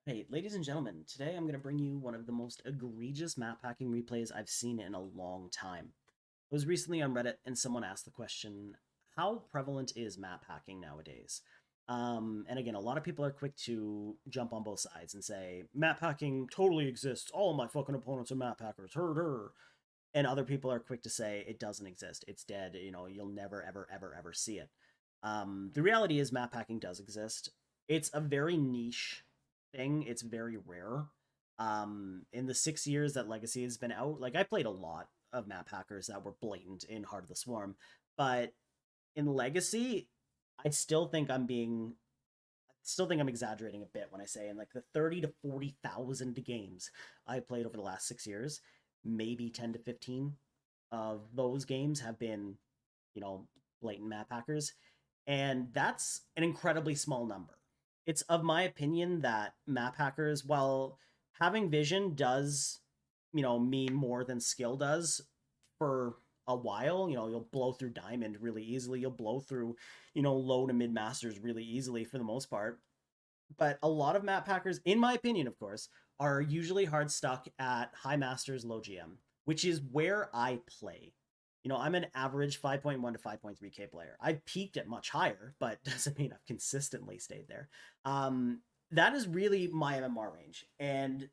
Hey, ladies and gentlemen, today I'm going to bring you one of the most egregious map hacking replays I've seen in a long time. I was recently on Reddit and someone asked the question, how prevalent is map hacking nowadays? And again, a lot of people are quick to jump on both sides and say, map hacking totally exists. All of my fucking opponents are map hackers. Her. And other people are quick to say it doesn't exist. It's dead. You'll never, ever, ever, ever see it. The reality is map hacking does exist. It's a very niche thing. It's very rare. In the 6 years that Legacy has been out, like I played a lot of map hackers that were blatant in Heart of the Swarm, but in Legacy, I still think I'm exaggerating a bit when I say in like the 30 to 40,000 games I played over the last 6 years, maybe 10 to 15 of those games have been, you know, blatant map hackers. And that's an incredibly small number. It's of my opinion that map hackers, while having vision does, mean more than skill does for a while. You'll blow through diamond really easily. You'll blow through, low to mid masters really easily for the most part. But a lot of map hackers, in my opinion, of course, are usually hard stuck at high masters, low GM, which is where I play. I'm an average 5.1 to 5.3K player. I've peaked at much higher, but doesn't mean I've consistently stayed there. That is really my MMR range. And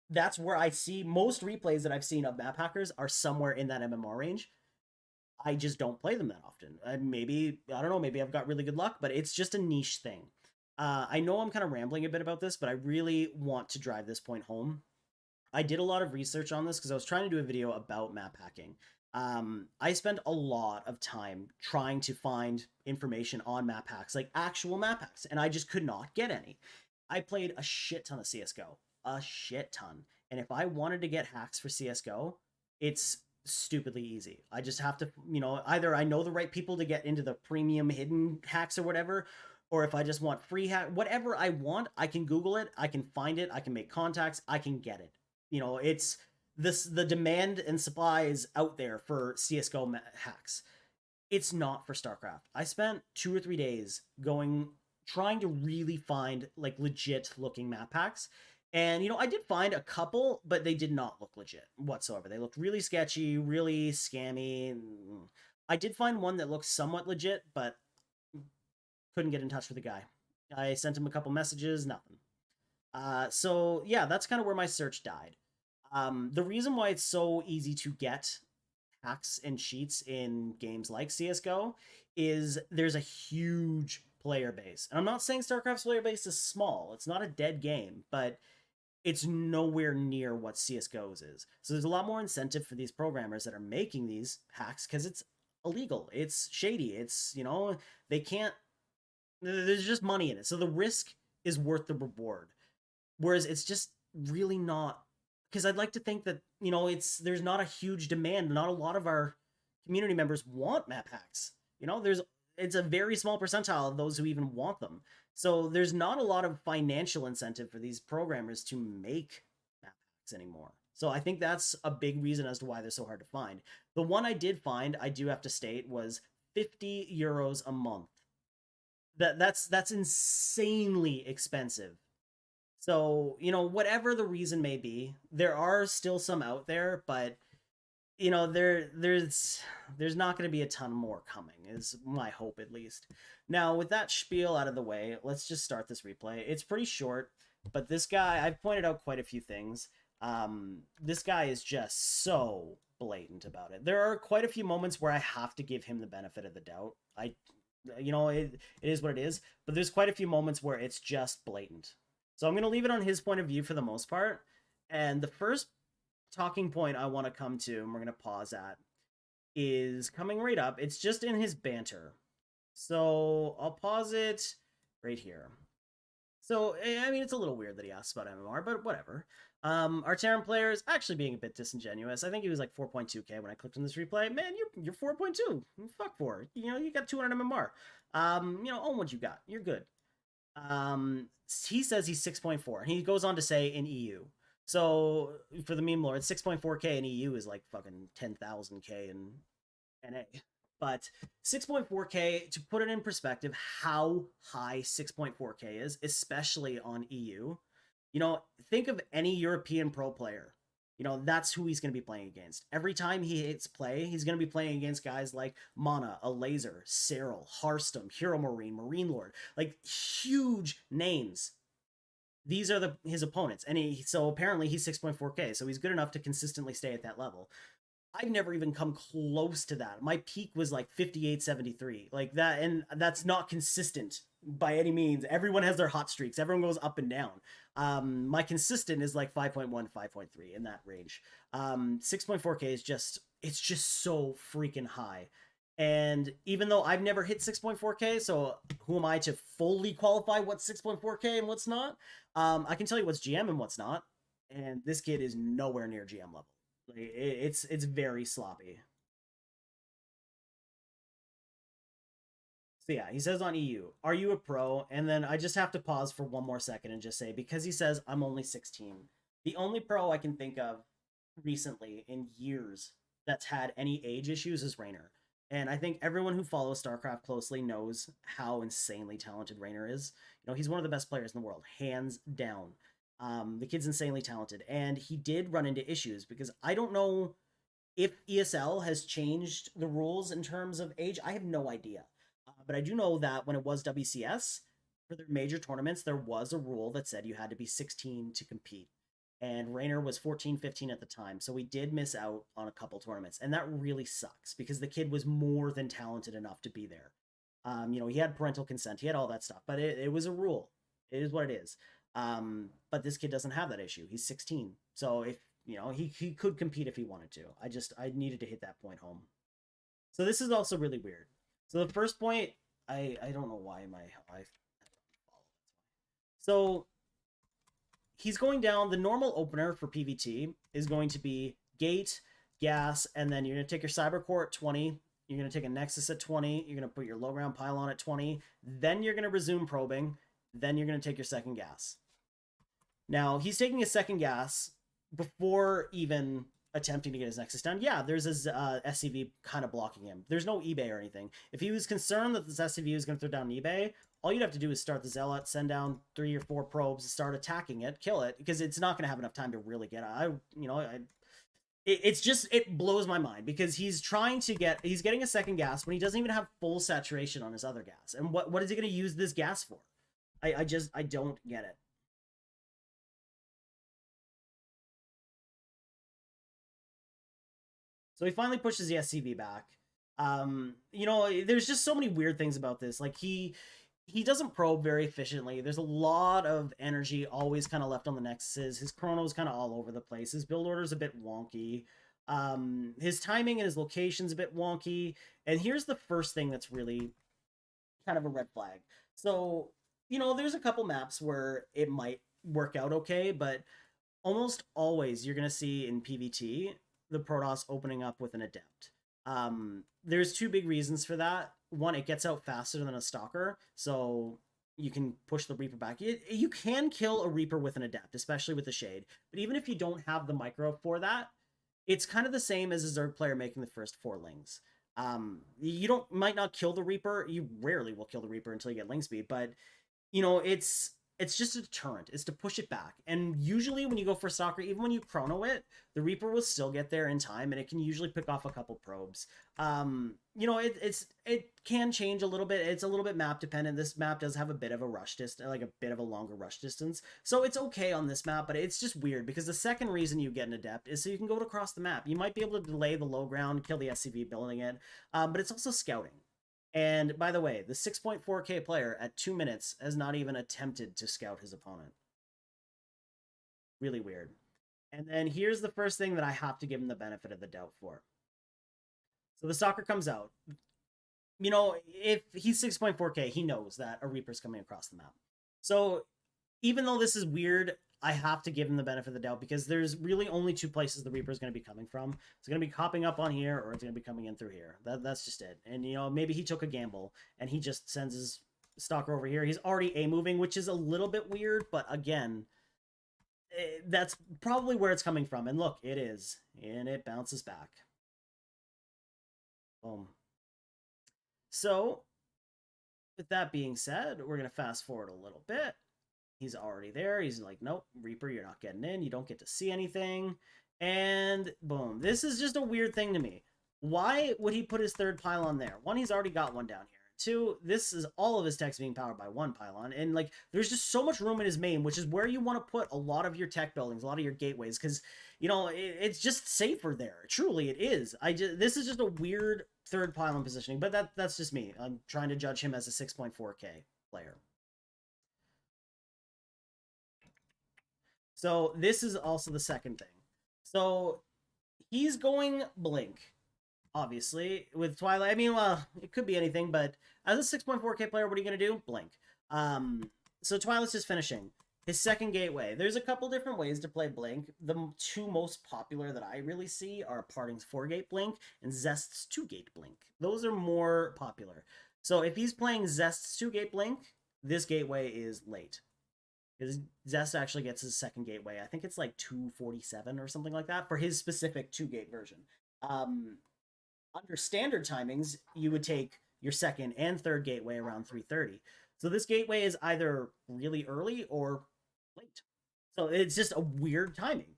that's where I see most replays that I've seen of map hackers are somewhere in that MMR range. I just don't play them that often. Maybe, I don't know, maybe I've got really good luck, but it's just a niche thing. I know I'm kind of rambling a bit about this, but I really want to drive this point home. I did a lot of research on this because I was trying to do a video about map hacking. I spent a lot of time trying to find information on map hacks, like actual map hacks, and I just could not get any. I played a shit ton of CSGO, a shit ton. And if I wanted to get hacks for CSGO, it's stupidly easy. I just have to, either I know the right people to get into the premium hidden hacks or whatever, or if I just want free hack, whatever I want, I can Google it, I can find it, I can make contacts, I can get it. It's the demand and supply is out there for CS:GO hacks. It's not for StarCraft. I spent 2 or 3 days trying to really find like legit looking map packs. And I did find a couple, but they did not look legit whatsoever. They looked really sketchy, really scammy. I did find one that looked somewhat legit, but couldn't get in touch with the guy. I sent him a couple messages, nothing. So yeah, that's kind of where my search died. The reason why it's so easy to get hacks and cheats in games like CS:GO is there's a huge player base. And I'm not saying StarCraft's player base is small. It's not a dead game, but it's nowhere near what CS:GO's is. So there's a lot more incentive for these programmers that are making these hacks because it's illegal. It's shady. They can't there's just money in it. So the risk is worth the reward. Whereas it's just really not, because I'd like to think that, there's not a huge demand. Not a lot of our community members want map hacks. It's a very small percentile of those who even want them. So there's not a lot of financial incentive for these programmers to make map hacks anymore. So I think that's a big reason as to why they're so hard to find. The one I did find, I do have to state, was 50 euros a month. That's insanely expensive. So, whatever the reason may be, there are still some out there, but there's not going to be a ton more coming, is my hope at least. Now, with that spiel out of the way, let's just start this replay. It's pretty short, but this guy, I've pointed out quite a few things. This guy is just so blatant about it. There are quite a few moments where I have to give him the benefit of the doubt. It is what it is, but there's quite a few moments where it's just blatant. So I'm going to leave it on his point of view for the most part. And the first talking point I want to come to, and we're going to pause at, is coming right up. It's just in his banter. So I'll pause it right here. So, I mean, it's a little weird that he asks about MMR, but whatever. Our Terran player is actually being a bit disingenuous. I think he was like 4.2k when I clicked on this replay. Man, you're 4.2. Fuck 4. You got 200 MMR. Own what you got. You're good. He says he's 6.4. He goes on to say in EU. So for the meme lord, 6.4k in EU is like fucking 10,000k in NA. But 6.4k, to put it in perspective, how high 6.4k is, especially on EU. You know, think of any European pro player. You know, that's who he's going to be playing against. Every time he hits play, he's going to be playing against guys like Mana, a Laser, Cyril, Harstem, Hero Marine, Marine Lord, like huge names. These are his opponents, and so apparently he's 6.4K, so he's good enough to consistently stay at that level. I've never even come close to that. My peak was like 58, 73, like that, and that's not consistent by any means. Everyone has their hot streaks. Everyone goes up and down. My consistent is like 5.1, 5.3 in that range. 6.4K is just it's just so freaking high. And even though I've never hit 6.4K, so who am I to fully qualify what's 6.4K and what's not? I can tell you what's GM and what's not. And this kid is nowhere near GM level. Like, it's very sloppy. So yeah, he says on EU, "Are you a pro?" And then I just have to pause for one more second and just say, because he says I'm only 16, the only pro I can think of recently in years that's had any age issues is Raynor. And I think everyone who follows StarCraft closely knows how insanely talented Raynor is. You know, he's one of the best players in the world, hands down. The kid's insanely talented, and he did run into issues because I don't know if ESL has changed the rules in terms of age. I have no idea. But I do know that when it was WCS, for their major tournaments, there was a rule that said you had to be 16 to compete. And Raynor was 14, 15 at the time. So we did miss out on a couple tournaments. And that really sucks because the kid was more than talented enough to be there. You know, he had parental consent, he had all that stuff, but it was a rule. It is what it is. But this kid doesn't have that issue. He's 16. So if you know, he could compete if he wanted to. I needed to hit that point home. So this is also really weird. So the first point, I don't know why my I so he's going down. The normal opener for PVT is going to be gate, gas, and then you're going to take your cyber core at 20. You're going to take a nexus at 20. You're going to put your low ground pylon at 20. Then you're going to resume probing. Then you're going to take your second gas. Now he's taking a second gas before even attempting to get his nexus down. Yeah, there's his SCV kind of blocking him. There's no eBay or anything. If he was concerned that this SCV was going to throw down eBay, all you'd have to do is start the zealot, send down 3 or 4 probes, start attacking it, kill it, because it's not going to have enough time to really get it. It's just it blows my mind because he's getting a second gas when he doesn't even have full saturation on his other gas. And what is he going to use this gas for? I don't get it. So he finally pushes the SCV back. You know, there's just so many weird things about this. Like he doesn't probe very efficiently. There's a lot of energy always kind of left on the nexuses. His chrono's kind of all over the place. His build order's a bit wonky. His timing and his location's a bit wonky. And here's the first thing that's really kind of a red flag. So, you know, there's a couple maps where it might work out okay, but almost always you're going to see in PvT the Protoss opening up with an Adept. There's two big reasons for that. One, it gets out faster than a Stalker, so you can push the Reaper back. You can kill a Reaper with an Adept, especially with the Shade, but even if you don't have the micro for that, it's kind of the same as a Zerg player making the first 4 lings. You don't might not kill the Reaper. You rarely will kill the Reaper until you get ling speed, but you know, it's just a deterrent. It's to push it back. And usually when you go for Stalker, even when you chrono it, the Reaper will still get there in time, and it can usually pick off a couple probes. You know, it can change a little bit. It's a little bit map dependent. This map does have a bit of a rush distance, like a bit of a longer rush distance. So it's okay on this map, but it's just weird because the second reason you get an Adept is so you can go across the map. You might be able to delay the low ground, kill the SCV building it, but it's also scouting. And by the way, the 6.4K player at 2 minutes has not even attempted to scout his opponent. Really weird. And then here's the first thing that I have to give him the benefit of the doubt for. So the stalker comes out. You know, if he's 6.4K, he knows that a Reaper's coming across the map. So even though this is weird, I have to give him the benefit of the doubt because there's really only 2 places the Reaper is going to be coming from. It's going to be hopping up on here or it's going to be coming in through here. That's just it. And, you know, maybe he took a gamble and he just sends his stalker over here. He's already A moving, which is a little bit weird, but again, that's probably where it's coming from. And look, it is. And it bounces back. Boom. So, with that being said, we're going to fast forward a little bit. He's already there. He's like, nope, Reaper, you're not getting in. You don't get to see anything. And boom. This is just a weird thing to me. Why would he put his third pylon there? One, he's already got one down here. Two, this is all of his techs being powered by one pylon. And like, there's just so much room in his main, which is where you want to put a lot of your tech buildings, a lot of your gateways, because, you know, it's just safer there. Truly, it is. This is just a weird third pylon positioning, but that's just me. I'm trying to judge him as a 6.4K player. So this is also the second thing. So he's going Blink, obviously, with Twilight. I mean, well, it could be anything, but as a 6.4K player, what are you going to do? Blink. So Twilight's just finishing. His second gateway. There's a couple different ways to play Blink. The two most popular that I really see are Parting's 4-gate Blink and Zest's 2-gate Blink. Those are more popular. So if he's playing Zest's 2-gate Blink, this gateway is late. Because Zest actually gets his second gateway. I think it's like 247 or something like that for his specific 2-gate version. Under standard timings, you would take your second and third gateway around 3:30. So this gateway is either really early or late. So it's just a weird timing.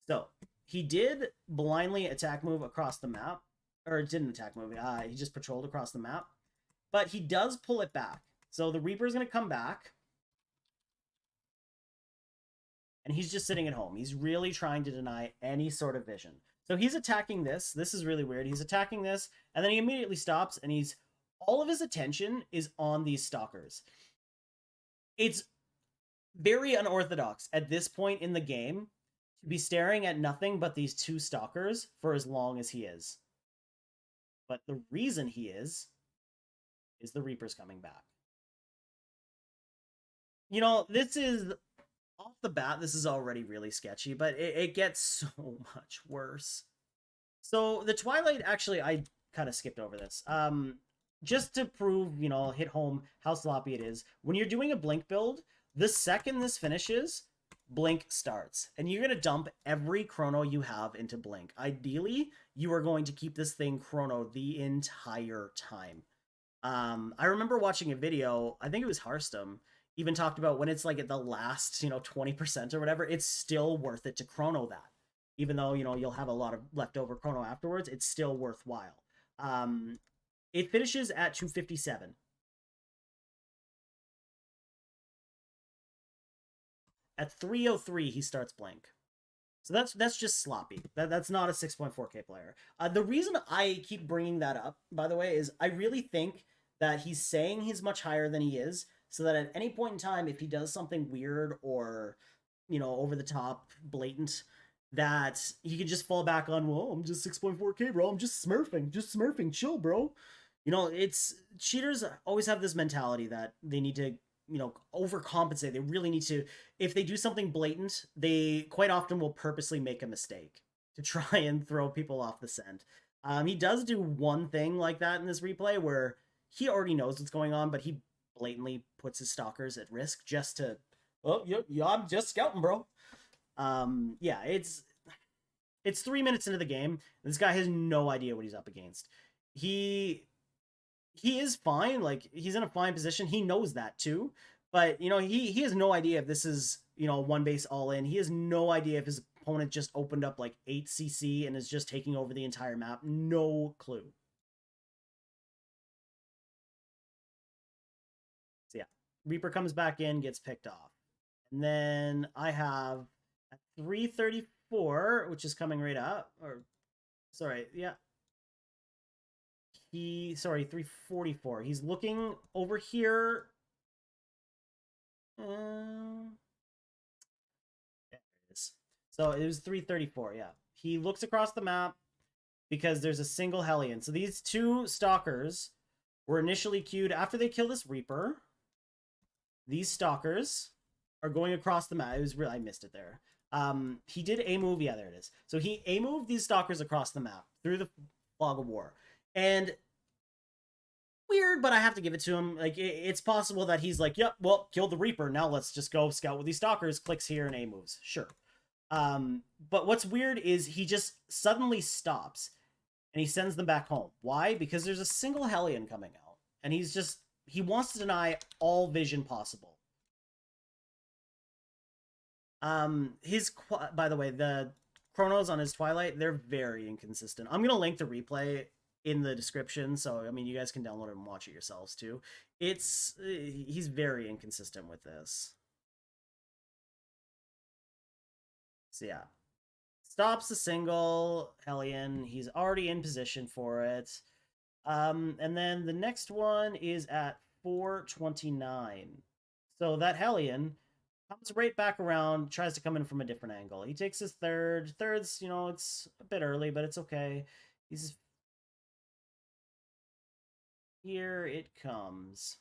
So he did blindly attack move across the map, or didn't attack move. He just patrolled across the map, but he does pull it back. So the Reaper is going to come back, and he's just sitting at home. He's really trying to deny any sort of vision. So he's attacking this. This is really weird. He's attacking this, and then he immediately stops, and all of his attention is on these stalkers. It's very unorthodox at this point in the game to be staring at nothing but these two stalkers for as long as he is. But the reason he is the Reaper's coming back. You know, this is off the bat, this is already really sketchy, but it gets so much worse. So the Twilight, actually, I kind of skipped over this. Just to prove, you know, hit home how sloppy it is. When you're doing a Blink build, the second this finishes, Blink starts. And you're going to dump every chrono you have into Blink. Ideally, you are going to keep this thing chrono the entire time. I remember watching a video, I think it was Hearthstone, even talked about when it's like at the last, 20% or whatever, it's still worth it to chrono that. Even though, you'll have a lot of leftover chrono afterwards, it's still worthwhile. It finishes at 257. At 303, he starts Blink. So that's just sloppy. That's not a 6.4K player. The reason I keep bringing that up, by the way, is I really think that he's saying he's much higher than he is, so that at any point in time, if he does something weird or, over the top, blatant, that he could just fall back on, well, I'm just 6.4K, bro. I'm just smurfing, chill, bro. It's cheaters always have this mentality that they need to, overcompensate. They really need to, if they do something blatant, they quite often will purposely make a mistake to try and throw people off the scent. He does do one thing like that in this replay where he already knows what's going on, but he blatantly puts his stalkers at risk just to, oh, yeah, I'm just scouting, bro. Yeah, it's 3 minutes into the game. This guy has no idea what he's up against. He is fine. Like, he's in a fine position. He knows that too. But, he has no idea if this is, one base all in. He has no idea if his opponent just opened up like 8 CC and is just taking over the entire map. No clue. So yeah, Reaper comes back in, gets picked off. And then I have at 334, which is coming right up, or sorry, yeah. 344. He's looking over here. There it is. So it was 334, yeah. He looks across the map because there's a single Hellion. So these two stalkers were initially queued after they kill this Reaper. These stalkers are going across the map. It was really, I missed it there. He did a move. Yeah, there it is. So he a moved these stalkers across the map through the fog of war. And weird, but I have to give it to him. Like, it's possible that he's like, yep, well, killed the Reaper. Now let's just go scout with these stalkers. Clicks here and a moves. Sure. But what's weird is he just suddenly stops. and he sends them back home. Why? Because there's a single Hellion coming out, and he wants to deny all vision possible. By the way, the chronos on his Twilight, they're very inconsistent. I'm gonna link the replay in the description, so I mean you guys can download it and watch it yourselves too. He's very inconsistent with this. So yeah, stops the single Hellion. He's already in position for it. And then the next one is at 429. So that Hellion comes right back around, tries to come in from a different angle. He takes his third. Third's, it's a bit early, but it's okay. Here it comes.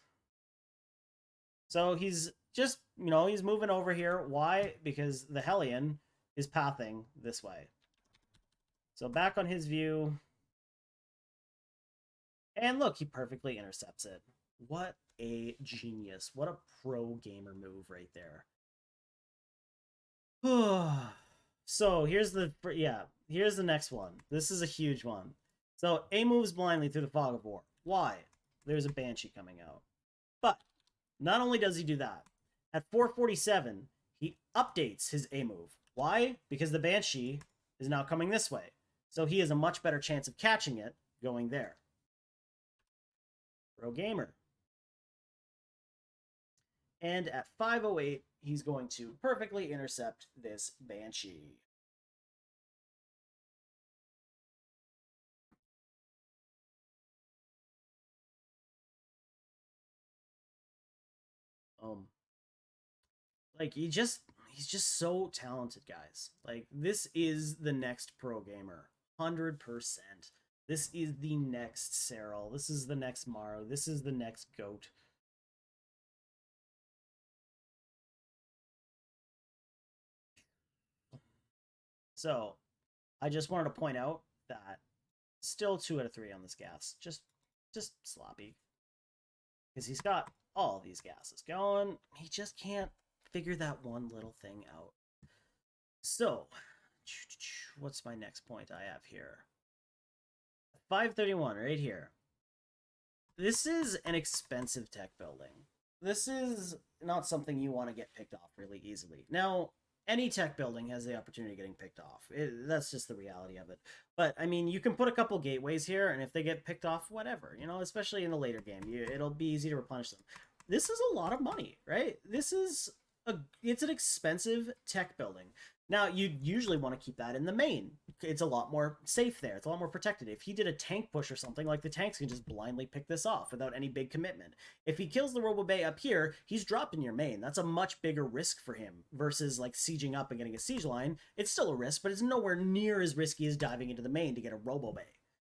So he's just, he's moving over here. Why? Because the Hellion is pathing this way. So back on his view. And look, he perfectly intercepts it. What a genius. What a pro gamer move right there. So here's the next one. This is a huge one. So A moves blindly through the fog of war. Why? There's a Banshee coming out. But not only does he do that, at 447, he updates his A move. Why? Because the Banshee is now coming this way. So he has a much better chance of catching it going there. Pro gamer. And at 508, he's going to perfectly intercept this Banshee. Like he's just so talented, guys. Like this is the next pro gamer, 100%. This is the next Cyril. This is the next Maro. This is the next GOAT. So, I just wanted to point out that still 2 out of 3 on this gas. Just sloppy. Because he's got all these gases going. He just can't figure that one little thing out. So, what's my next point I have here? 531, right here. This is an expensive tech building. This is not something you want to get picked off really easily. Now, any tech building has the opportunity of getting picked off. That's just the reality of it. But, I mean, you can put a couple gateways here, and if they get picked off, whatever. Especially in the later game. It'll be easy to replenish them. This is a lot of money, right? It's an expensive tech building. Now, you'd usually want to keep that in the main. It's a lot more safe there. It's a lot more protected. If he did a tank push or something, like the tanks can just blindly pick this off without any big commitment. If he kills the Robo Bay up here, he's dropped in your main. That's a much bigger risk for him versus like sieging up and getting a siege line. It's still a risk, but it's nowhere near as risky as diving into the main to get a Robo Bay.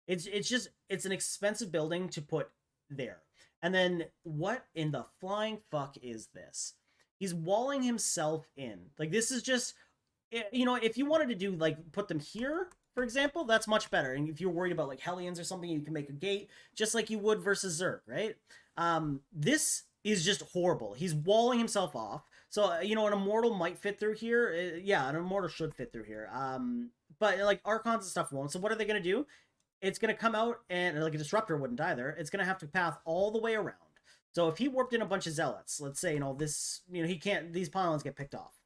It's an expensive building to put there. And then what in the flying fuck is this? He's walling himself in. Like this is just, if you wanted to do like put them here, for example, that's much better. And if you're worried about like Hellions or something, you can make a gate just like you would versus Zerg, right? This is just horrible. He's walling himself off. So, an Immortal might fit through here. Yeah, an Immortal should fit through here. But like Archons and stuff won't. So what are they going to do? It's going to come out and like a Disruptor wouldn't either. It's going to have to path all the way around. So if he warped in a bunch of Zealots, let's say, he can't, these pylons get picked off.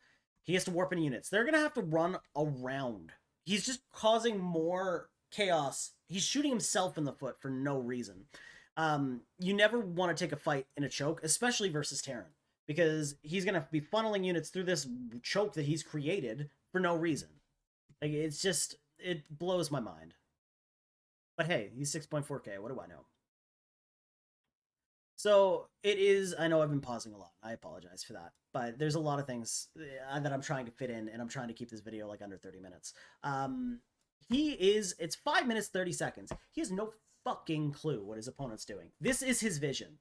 He has to warp in units. They're going to have to run around. He's just causing more chaos. He's shooting himself in the foot for no reason. You never want to take a fight in a choke, especially versus Terran, because he's going to be funneling units through this choke that he's created for no reason. Like, it blows my mind. But hey, he's 6.4k. What do I know? So it is, I know I've been pausing a lot. I apologize for that. But there's a lot of things that I'm trying to fit in, and I'm trying to keep this video like under 30 minutes. It's 5 minutes, 30 seconds. He has no fucking clue what his opponent's doing. This is his vision.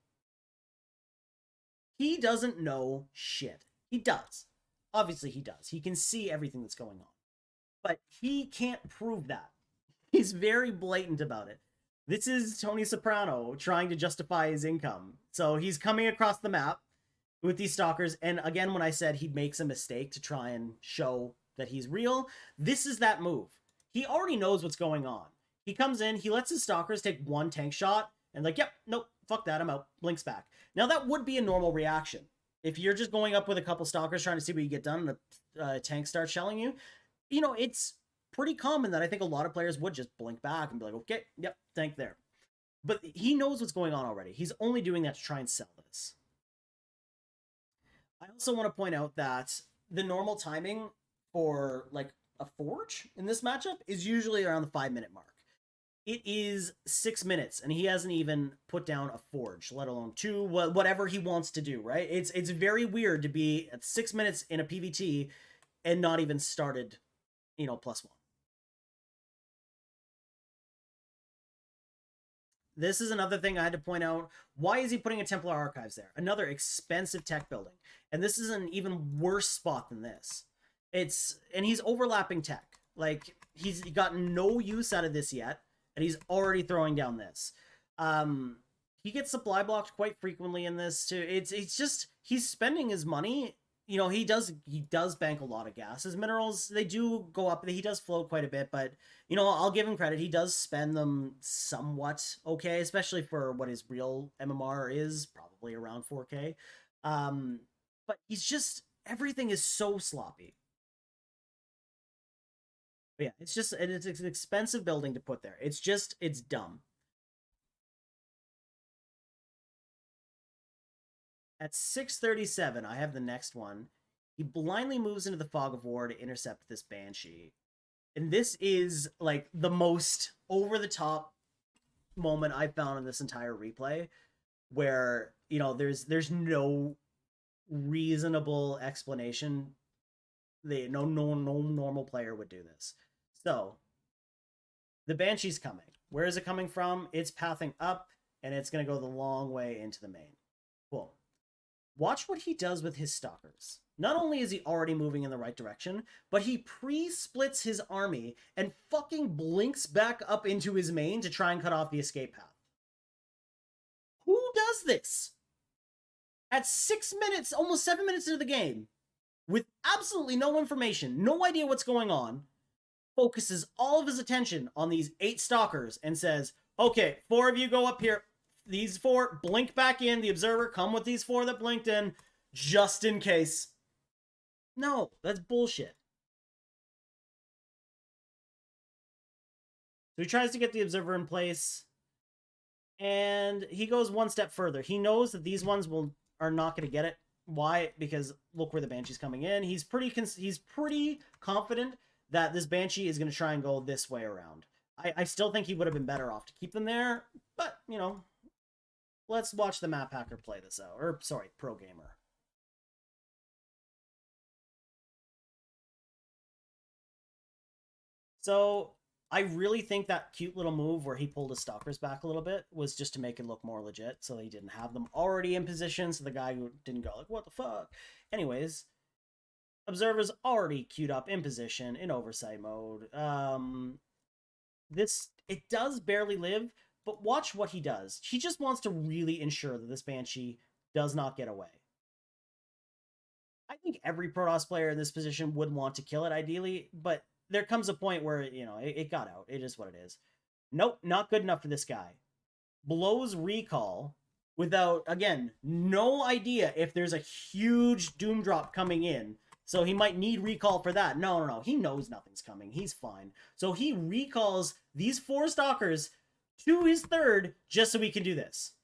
He doesn't know shit. He does. Obviously he does. He can see everything that's going on. But he can't prove that. He's very blatant about it. This is Tony Soprano trying to justify his income. So he's coming across the map with these stalkers. And again, when I said he makes a mistake to try and show that he's real, this is that move. He already knows what's going on. He comes in, he lets his stalkers take one tank shot, and like, yep, nope, fuck that, I'm out. Blinks back. Now that would be a normal reaction. If you're just going up with a couple stalkers trying to see what you get done, and a tank starts shelling you, it's pretty common that I think a lot of players would just blink back and be like, okay, yep, tank there. But he knows what's going on already. He's only doing that to try and sell this. I also want to point out that the normal timing for like a forge in this matchup is usually around the 5-minute mark. It is 6 minutes, and he hasn't even put down a forge, let alone two, whatever he wants to do. Right? It's very weird to be at 6 minutes in a PVT and not even started, +1. This is another thing I had to point out. Why is he putting a Templar Archives there? Another expensive tech building. And this is an even worse spot than this. And he's overlapping tech. Like, he's gotten no use out of this yet, and he's already throwing down this. He gets supply blocked quite frequently in this too. It's just he's spending his money. He does bank a lot of gas. His minerals, they do go up. He does float quite a bit, but I'll give him credit. He does spend them somewhat okay, especially for what his real MMR is, probably around 4K. But he's just everything is so sloppy. But yeah, it's an expensive building to put there. It's dumb. At 6:37, I have the next one. He blindly moves into the fog of war to intercept this banshee. And this is like the most over the top moment I found in this entire replay where, there's no reasonable explanation. No normal player would do this. So, the banshee's coming. Where is it coming from? It's pathing up, and it's going to go the long way into the main. Cool. Watch what he does with his stalkers. Not only is he already moving in the right direction, but he pre-splits his army and fucking blinks back up into his main to try and cut off the escape path. Who does this? At 6 minutes, almost 7 minutes into the game, with absolutely no information, no idea what's going on, focuses all of his attention on these 8 stalkers and says, okay, 4 of you go up here. These 4 blink back in. The observer, come with these 4 that blinked in, just in case. No, that's bullshit. So he tries to get the observer in place, and he goes one step further. He knows that these ones are not going to get it. Why? Because look where the banshee's coming in. He's pretty confident that this banshee is going to try and go this way around. I still think he would have been better off to keep them there, but let's watch the map hacker play this out. Or sorry, pro gamer. So I really think that cute little move where he pulled his stalkers back a little bit was just to make it look more legit, so he didn't have them already in position, so the guy who didn't go like, what the fuck? Anyways, observer's already queued up in position in oversight mode. It does barely live, but watch what he does. He just wants to really ensure that this banshee does not get away. I think every Protoss player in this position would want to kill it ideally, but there comes a point where, it got out. It is what it is. Nope, not good enough for this guy. Blows recall without, again, no idea if there's a huge doom drop coming in. So he might need recall for that. No. He knows nothing's coming. He's fine. So he recalls these 4 stalkers to his 3rd just so he can do this.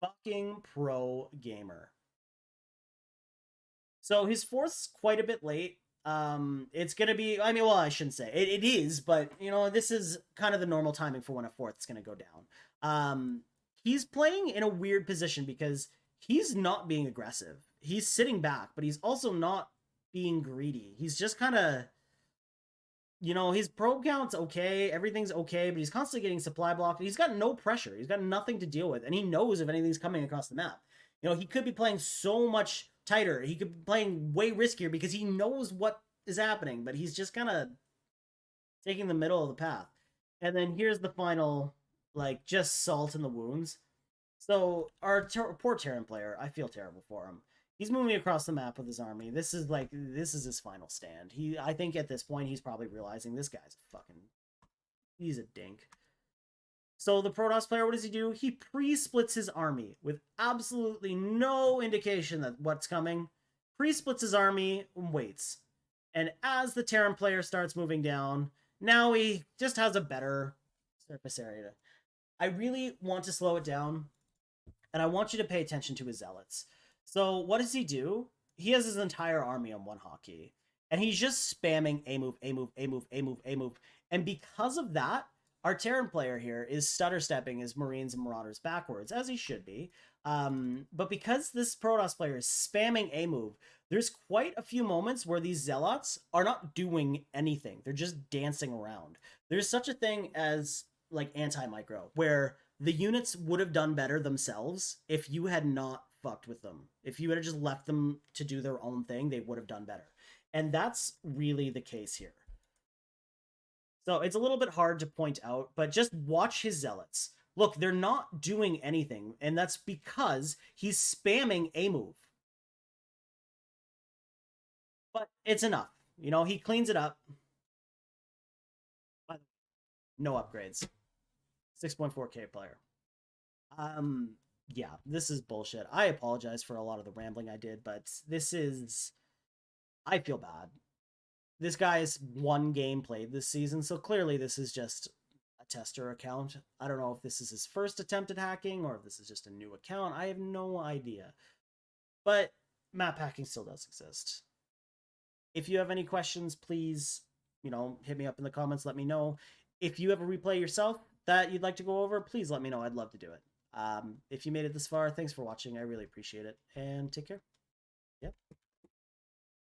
Fucking pro gamer. So his 4th's quite a bit late. It's gonna be, I shouldn't say it is, but this is kind of the normal timing for when a 4th's gonna go down. He's playing in a weird position because he's not being aggressive. He's sitting back, but he's also not being greedy. He's just kind of, his probe count's okay, everything's okay, but he's constantly getting supply blocked. He's got no pressure. He's got nothing to deal with, and he knows if anything's coming across the map. He could be playing so much tighter. He could be playing way riskier because he knows what is happening, but he's just kind of taking the middle of the path. And then here's the final, just salt in the wounds. So our poor Terran player, I feel terrible for him. He's moving across the map with his army. This is his final stand. I think at this point he's probably realizing this guy's he's a dink. So the Protoss player, what does he do? He pre-splits his army with absolutely no indication that what's coming. Pre-splits his army and waits. And as the Terran player starts moving down, now he just has a better surface area. I really want to slow it down, and I want you to pay attention to his zealots. So what does he do? He has his entire army on one hotkey, and he's just spamming a move, a move, a move, a move, a move. And because of that, our Terran player here is stutter stepping his Marines and Marauders backwards, as he should be. But because this Protoss player is spamming a move, there's quite a few moments where these Zealots are not doing anything. They're just dancing around. There's such a thing as like anti-micro, where the units would have done better themselves if you had not fucked with them. If you had just left them to do their own thing, they would have done better. And that's really the case here. So it's a little bit hard to point out, but just watch his zealots. Look, they're not doing anything, and that's because he's spamming a move. But it's enough. You know, he cleans it up. No upgrades. 6.4k player. Yeah, this is bullshit. I apologize for a lot of the rambling I did, but I feel bad. This guy's one game played this season, so clearly this is just a tester account. I don't know if this is his first attempt at hacking or if this is just a new account. I have no idea. But map hacking still does exist. If you have any questions, please, hit me up in the comments, let me know. If you have a replay yourself that you'd like to go over, please let me know. I'd love to do it. If you made it this far, thanks for watching. I really appreciate it, and take care.